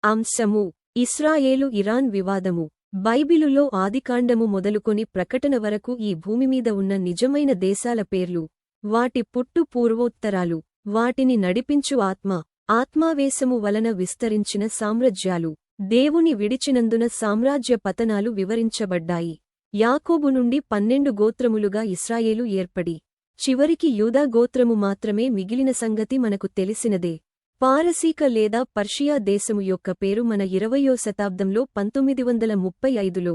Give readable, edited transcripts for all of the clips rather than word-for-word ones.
అంశము ఇస్రాయేలు ఇరాన్ వివాదము. బైబిలులో ఆదికాండము మొదలుకొని ప్రకటన వరకు ఈ భూమిమీద ఉన్న నిజమైన దేశాల పేర్లు, వాటి పుట్టు పూర్వోత్తరాలు, వాటిని నడిపించు ఆత్మావేశము వలన విస్తరించిన సామ్రాజ్యాలు, దేవుని విడిచినందున సామ్రాజ్య పతనాలు వివరించబడ్డాయి. యాకోబు నుండి 12 గోత్రములుగా ఇస్రాయేలు ఏర్పడి చివరికి యూదా గోత్రము మాత్రమే మిగిలిన సంగతి మనకు తెలిసినదే. పారసీక లేదా పర్షియా దేశము యొక్క పేరు మన 20వ శతాబ్దంలో 1935లో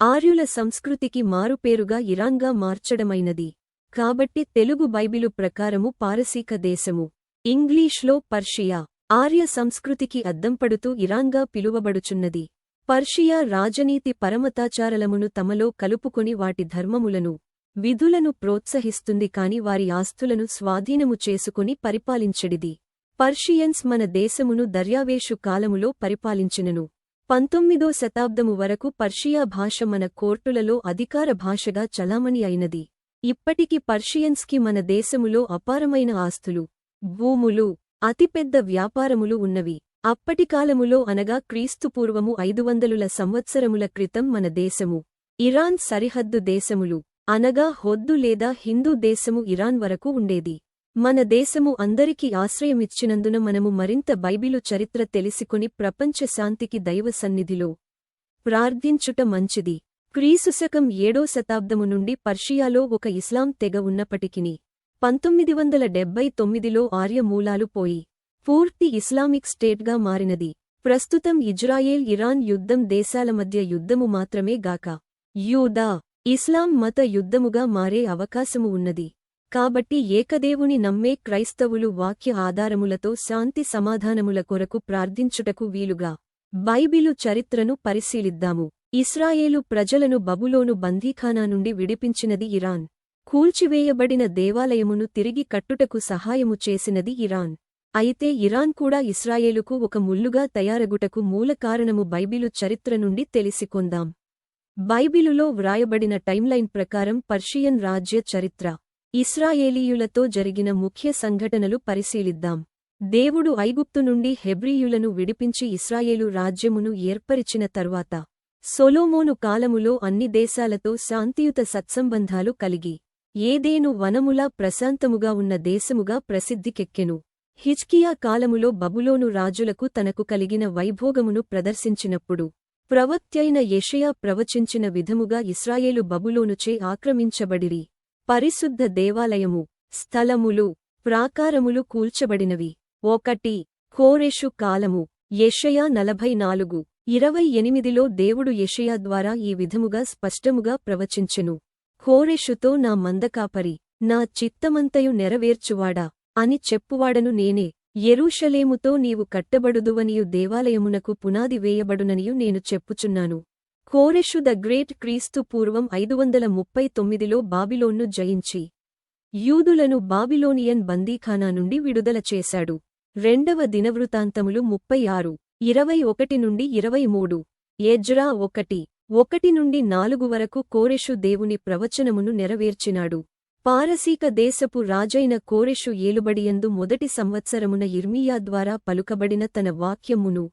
ఆర్యుల సంస్కృతికి మారుపేరుగా ఇరాన్గా మార్చడమైనది. కాబట్టి తెలుగు బైబిలు ప్రకారము పారసీక దేశము, ఇంగ్లీష్లో పర్షియా, ఆర్య సంస్కృతికి అద్దంపడుతూ ఇరాన్గా పిలువబడుచున్నది. పర్షియా రాజనీతి పరమతాచారలమును తమలో కలుపుకొని వాటి ధర్మములను, విధులను ప్రోత్సహిస్తుంది కాని వారి ఆస్తులను స్వాధీనము చేసుకుని పరిపాలించెడిది. పర్షియన్స్ మన దేశమును దర్యావేషు కాలములో పరిపాలించినను. 19వ శతాబ్దము వరకు పర్షియా భాష మన కోర్టులలో అధికార భాషగా చలామణి అయినది. ఇప్పటికి పర్షియన్స్కి మన దేశములో అపారమైన ఆస్తులు, భూములు, అతిపెద్ద వ్యాపారములు ఉన్నవి. అప్పటికాలములో అనగా క్రీస్తుపూర్వము 500 సంవత్సరముల క్రితం మన దేశము, ఇరాన్ సరిహద్దు దేశములు అనగా హొద్దు లేదా హిందూ దేశము ఇరాన్ వరకు ఉండేది. మన దేశము అందరికీ ఆశ్రయమిచ్చినందున మనము మరింత బైబిలు చరిత్ర తెలిసికొని ప్రపంచ శాంతికి దైవ సన్నిధిలో ప్రార్థించుట మంచిది. క్రీస్తుశకం 7వ శతాబ్దము నుండి పర్షియాలో ఒక ఇస్లాం తెగ ఉన్నప్పటికిని 1979లో ఆర్య మూలాలు పోయి పూర్తి ఇస్లామిక్ స్టేట్గా మారినది. ప్రస్తుతం ఇజ్రాయెల్ ఇరాన్ యుద్ధం దేశాల మధ్య యుద్ధము మాత్రమే గాక యూదా ఇస్లాం మత యుద్ధముగా మారే అవకాశము ఉన్నది. కాబట్టి ఏకదేవుని నమ్మే క్రైస్తవులు వాక్య ఆధారములతో శాంతి సమాధానముల కొరకు ప్రార్థించుటకు వీలుగా బైబిలు చరిత్రను పరిశీలిద్దాము. ఇస్రాయేలు ప్రజలను బబులోను బందీఖానా నుండి విడిపించినది ఇరాన్. కూల్చివేయబడిన దేవాలయమును తిరిగి కట్టుటకు సహాయము చేసినది ఇరాన్. అయితే ఇరాన్ కూడా ఇస్రాయేలుకు ఒక ముల్లుగా తయారగుటకు మూల కారణము బైబిలు చరిత్ర నుండి తెలిసికొందాం. బైబిలులో వ్రాయబడిన టైమ్లైన్ ప్రకారం పర్షియన్ రాజ్య చరిత్ర, ఇస్రాయేలీయులతో జరిగిన ముఖ్య సంఘటనలు పరిశీలిద్దాం. దేవుడు ఐగుప్తు నుండి హెబ్రీయులను విడిపించి ఇస్రాయేలు రాజ్యమును ఏర్పరిచిన తర్వాత సొలొమోను కాలములో అన్ని దేశాలతో శాంతియుత సత్సంబంధాలు కలిగి ఏదేను వనములా ప్రశాంతముగా ఉన్న దేశముగా ప్రసిద్ధికెక్కెను. హిజ్కియా కాలములో బబులోను రాజులకు తనకు కలిగిన వైభోగమును ప్రదర్శించినప్పుడు ప్రవక్త్యైన యెషయా ప్రవచించిన విధముగా ఇస్రాయేలు బబులోనుచే ఆక్రమించబడిరి. పరిశుద్ధ దేవాలయము, స్థలములు, ప్రాకారములు కూల్చబడినవి. 1 కోరెషు కాలము, యెషయా 44:28లో దేవుడు యెషయా ద్వారా ఈ విధముగా స్పష్టముగా ప్రవచించెను. కోరెషుతో నా మందకాపరి, నా చిత్తమంతయు నెరవేర్చువాడా అని చెప్పువాడను నేనే. యెరూషలేముతో నీవు కట్టబడుదువనియు దేవాలయమునకు పునాది వేయబడుననియు నేను చెప్పుచున్నాను. కోరెషు ద గ్రేట్ క్రీస్తు పూర్వం 539లో బాబిలోన్ను జయించి యూదులను బాబిలోనియన్ బందీఖానా నుండి విడుదల చేశాడు. 2వ దినవృత్తాంతములు 36:21-23. ఎజ్రా 1:1-4 వరకు కోరెషు దేవుని ప్రవచనమును నెరవేర్చినాడు. పారసీక దేశపు రాజైన కోరెషు ఏలుబడియందు మొదటి సంవత్సరమున యిర్మీయా ద్వారా పలుకబడిన తన వాక్యమును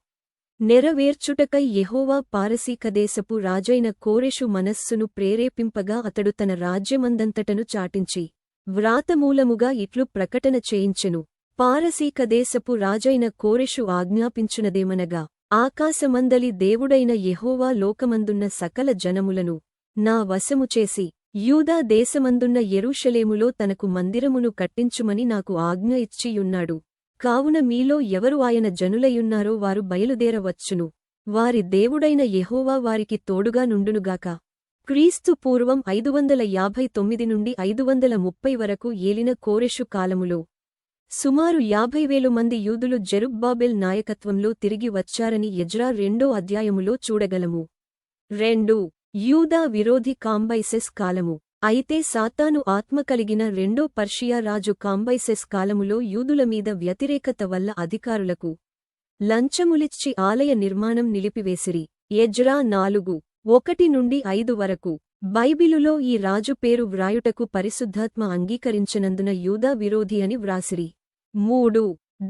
నెరవేర్చుటకై యెహోవా పారసీకదేశపు రాజైన కోరెషు మనస్సును ప్రేరేపింపగా అతడు తన రాజ్యమందంతటను చాటించి వ్రాతమూలముగా ఇట్లు ప్రకటన చేయించెను. పారసీకదేశపు రాజైన కోరెషు ఆజ్ఞాపించునదేమనగా, ఆకాశమందలి దేవుడైన యెహోవా లోకమందున్న సకల జనములను నా వశము చేసి యూదా దేశమందున్న యెరూషలేములో తనకు మందిరమును కట్టించుమని నాకు ఆజ్ఞ ఇచ్చియున్నాడు. కావున మీలో ఎవరు ఆయన జనులయున్నారో వారు బయలుదేరవచ్చును. వారి దేవుడైన యెహోవా వారికి తోడుగా నుండునుగాక. క్రీస్తు పూర్వం 559 నుండి 530 వరకు ఏలిన కోరెషు కాలములో సుమారు 50,000 మంది యూదులు జెరుబ్బాబెల్ నాయకత్వంలో తిరిగి వచ్చారని ఎజ్రా 2వ అధ్యాయములో చూడగలము. 2 యూదా విరోధి కాంబైసెస్ కాలము. అయితే సాతాను ఆత్మ కలిగిన రెండో పర్షియా రాజు కాంబైసెస్ కాలములో యూదుల మీద వ్యతిరేకత వల్ల అధికారులకు లంచములిచ్చి ఆలయ నిర్మాణం నిలిపివేసిరి. ఎజ్రా 4:1-5 వరకు. బైబిలులో ఈ రాజు పేరు వ్రాయుటకు పరిశుద్ధాత్మ అంగీకరించనందున యూదా విరోధి అని వ్రాసిరి. 3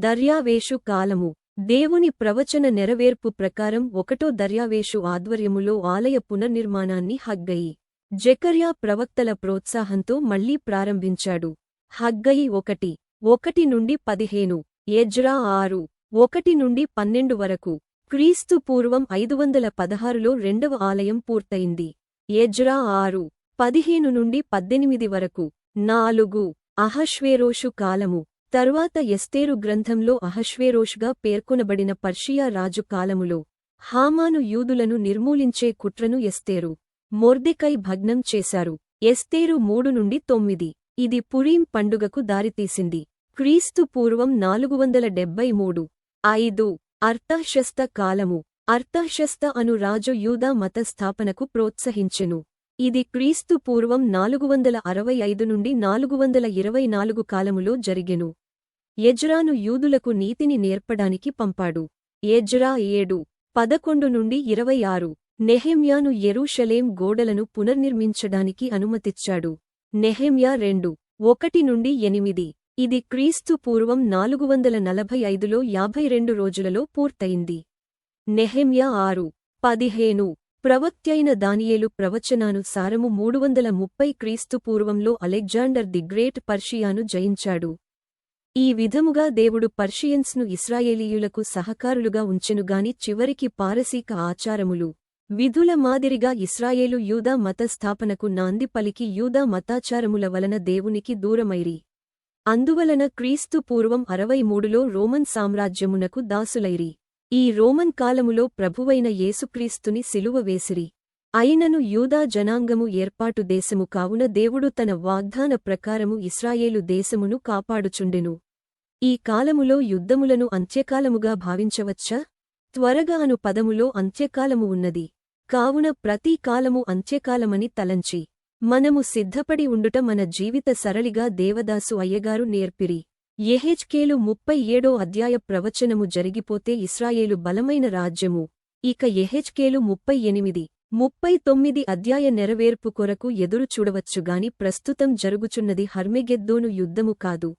దర్యావేషు కాలము. దేవుని ప్రవచన నెరవేర్పు ప్రకారం 1 దర్యావేషు ఆధ్వర్యములో ఆలయ పునర్నిర్మాణాన్ని హగ్గయి జెకర్యా ప్రవక్తల ప్రోత్సాహంతో మళ్లీ ప్రారంభించాడు. హగ్గయి 1:1 నుండి 15, ఎజ్రా 6:1 నుండి 12 వరకు. క్రీస్తు పూర్వం 516లో రెండవ ఆలయం పూర్తయింది. ఎజ్రా 6:15 నుండి 18 వరకు. 4. అహష్వేరోషు కాలము. తరువాత ఎస్తేరు గ్రంథంలో అహష్వేరోష్గా పేర్కొనబడిన పర్షియా రాజు కాలములో హామాను యూదులను నిర్మూలించే కుట్రను ఎస్తేరు, మొర్దెకై భగ్నం చేశారు. ఎస్తేరు 3 నుండి 9. ఇది పురీం పండుగకు దారితీసింది. క్రీస్తు పూర్వం 473. 5. అర్తహషస్త కాలము. అర్తహషస్త అను రాజు యూదా మత స్థాపనకు ప్రోత్సహించెను. ఇది క్రీస్తు పూర్వం 465 నుండి 424 కాలములో జరిగెను. ఎజ్రాను యూదులకు నీతిని నేర్పడానికి పంపాడు. ఎజ్రా 7:11 నుండి 26. నెహెమ్యాను యెరూషలేం గోడలను పునర్నిర్మించడానికి అనుమతిచ్చాడు. నెహెమ్యా 2:1 నుండి 8. ఇది క్రీస్తు పూర్వం 445లో 52 రోజులలో పూర్తయింది. నెహెమ్యా 6:15. ప్రవక్త్యైన దానియేలు ప్రవచనానుసారము 330 క్రీస్తు పూర్వంలో అలెగ్జాండర్ ది గ్రేట్ పర్షియాను జయించాడు. ఈ విధముగా దేవుడు పర్షియన్స్ను ఇశ్రాయేలీయులకు సహకారులుగా ఉంచెనుగాని చివరికి పారసీక ఆచారములు, విధుల మాదిరిగా ఇశ్రాయేలు యూదా మత స్థాపనకు నాంది పలికి యూదా మతాచారముల వలన దేవునికి దూరమైరి. అందువలన క్రీస్తు పూర్వం 63లో రోమన్ సామ్రాజ్యమునకు దాసులైరి. ఈ రోమన్ కాలములో ప్రభువైన యేసుక్రీస్తుని సిలువ వేసిరి. అయినను యూదా జనాంగము ఏర్పాటు దేశము కావున దేవుడు తన వాగ్దాన ప్రకారము ఇశ్రాయేలు దేశమును కాపాడుచుండెను. ఈ కాలములో యుద్ధములను అంత్యకాలముగా భావించవచ్చా? త్వరగా అను పదములో అంత్యకాలము ఉన్నది. కావున ప్రతి కాలము అంత్యకాలమని తలంచి మనము సిద్ధపడి ఉండుట మన జీవిత సరళిగా దేవదాసు అయ్యగారు నేర్పిరి. యెహెజ్కేలు 37వ అధ్యాయ ప్రవచనము జరిగిపోతే ఇశ్రాయేలు బలమైన రాజ్యము. ఇక యెహెజ్కేలు 38-39 అధ్యాయ నెరవేర్పు కొరకు ఎదురు చూడవచ్చుగాని ప్రస్తుతం జరుగుచున్నది హర్మెగెద్దోను యుద్ధము కాదు,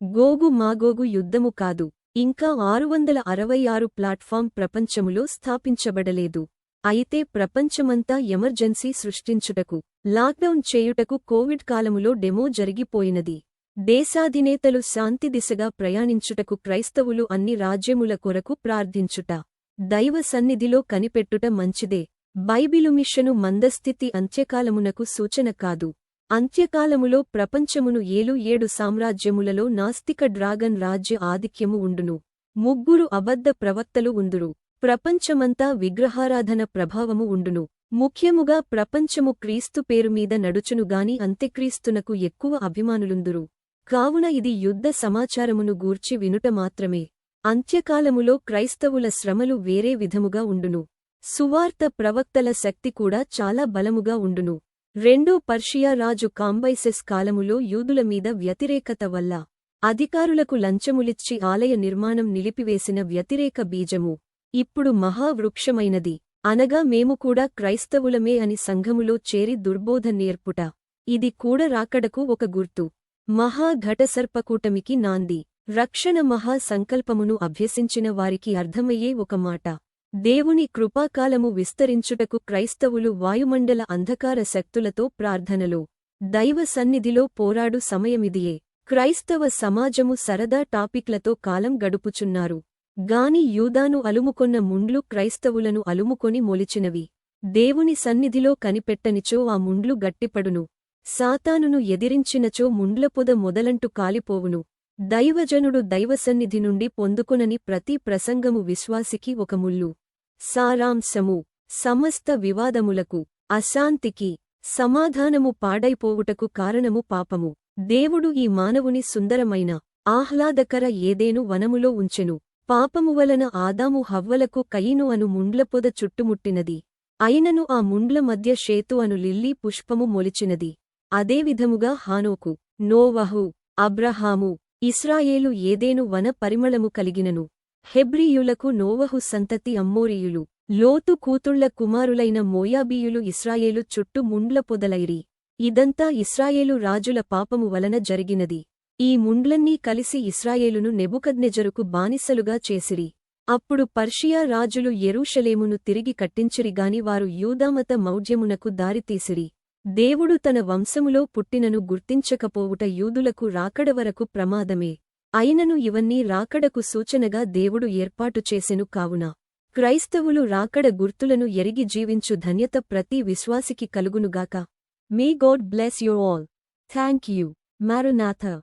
గోగు మాగోగు యుద్ధము కాదు. ఇంకా 666 ప్లాట్ఫామ్ ప్రపంచములో స్థాపించబడలేదు. అయితే ప్రపంచమంతా ఎమర్జెన్సీ సృష్టించుటకు, లాక్డౌన్ చేయుటకు కోవిడ్ కాలములో డెమో జరిగిపోయినది. దేశాధినేతలు శాంతి దిశగా ప్రయాణించుటకు క్రైస్తవులు అన్ని రాజ్యముల కొరకు ప్రార్థించుట, దైవ సన్నిధిలో కనిపెట్టుట మంచిదే. బైబిలు మిషను మందస్థితి అంత్యకాలమునకు సూచన కాదు. అంత్యకాలములో ప్రపంచమును 7 సామ్రాజ్యములలో నాస్తిక డ్రాగన్ రాజ్య ఆధిక్యము ఉండును. 3 అబద్ధ ప్రవక్తలు ఉందురు. ప్రపంచమంతా విగ్రహారాధన ప్రభావము ఉండును. ముఖ్యముగా ప్రపంచము క్రీస్తు పేరుమీద నడుచునుగాని అంత్యక్రీస్తునకు ఎక్కువ అభిమానులుందురు. కావున ఇది యుద్ధ సమాచారమును గూర్చి వినుట మాత్రమే. అంత్యకాలములో క్రైస్తవుల శ్రమలు వేరే విధముగా ఉండును. సువార్త ప్రవక్తల శక్తి కూడా చాలా బలముగా ఉండును. 2 పర్షియా రాజు కాంబైసెస్ కాలములో యూదుల మీద వ్యతిరేకత వల్ల అధికారులకు లంచములిచ్చి ఆలయ నిర్మాణం నిలిపివేసిన వ్యతిరేక బీజము ఇప్పుడు మహావృక్షమైనది. అనగా మేము కూడా క్రైస్తవులమే అని సంఘములో చేరి దుర్బోధ నేర్పుట. ఇది కూడా రాకడకు ఒక గుర్తు. మహాఘటసర్పకూటమికి నాంది. రక్షణ మహా సంకల్పమును అభ్యసించిన వారికి అర్థమయ్యే ఒక మాట. దేవుని కృపాకాలము విస్తరించుటకు క్రైస్తవులు వాయుమండల అంధకార శక్తులతో ప్రార్థనలో, దైవ సన్నిధిలో పోరాడు సమయమిదియే. క్రైస్తవ సమాజము సరదా టాపిక్లతో కాలం గడుపుచున్నారు. గాని యూదాను అలుముకొన్న ముండ్లు క్రైస్తవులను అలుముకొని మొలిచినవి. దేవుని సన్నిధిలో కనిపెట్టనిచో ఆ ముండ్లు గట్టిపడును. సాతానును ఎదిరించినచో ముండ్లపొద మొదలంటు కాలిపోవును. దైవజనుడు దైవసన్నిధి నుండి పొందుకొనని ప్రతి ప్రసంగము విశ్వాసికి ఒక ముల్లు. సారాంశము: సమస్త వివాదములకు, అశాంతికి, సమాధానము పాడైపోవుటకు కారణము పాపము. దేవుడు ఈ మానవుని సుందరమైన, ఆహ్లాదకర ఏదేను వనములో ఉంచెను. పాపము వలన ఆదాము హవ్వలకు కయీను అను ముండ్లపొద చుట్టుముట్టినది. అయినను ఆ ముండ్ల మధ్య షేతు అను లిల్లీ పుష్పము మొలిచినది. అదేవిధముగా హానోకు, నోవహు, అబ్రహాము, ఇస్రాయేలు ఏదేను వన పరిమళము కలిగినను. హెబ్రీయులకు నోవహు సంతతి అమ్మోరీయులు, లోతు కూతుళ్ల కుమారులైన మోయాబీయులు ఇస్రాయేలు చుట్టూ ముండ్ల పొదలైరి. ఇదంతా ఇస్రాయేలు రాజుల పాపము వలన జరిగినది. ఈ ముండ్లన్నీ కలిసి ఇస్రాయేలును నెబుకద్నెజరుకు బానిసలుగా చేసిరి. అప్పుడు పర్షియా రాజులు యెరూషలేమును తిరిగి కట్టించిరిగాని వారు యూదామత మౌఢ్యమునకు దారితీసిరి. దేవుడు తన వంశములో పుట్టినను గుర్తించకపోవుట యూదులకు రాకడవరకు ప్రమాదమే. అయినను ఇవన్నీ రాకడకు సూచనగా దేవుడు ఏర్పాటు చేసెను కావున క్రైస్తవులు రాకడ గుర్తులను ఎరిగి జీవించు ధన్యత ప్రతి విశ్వాసికి కలుగునుగాక. May God bless you all. Thank you. మారునాథ.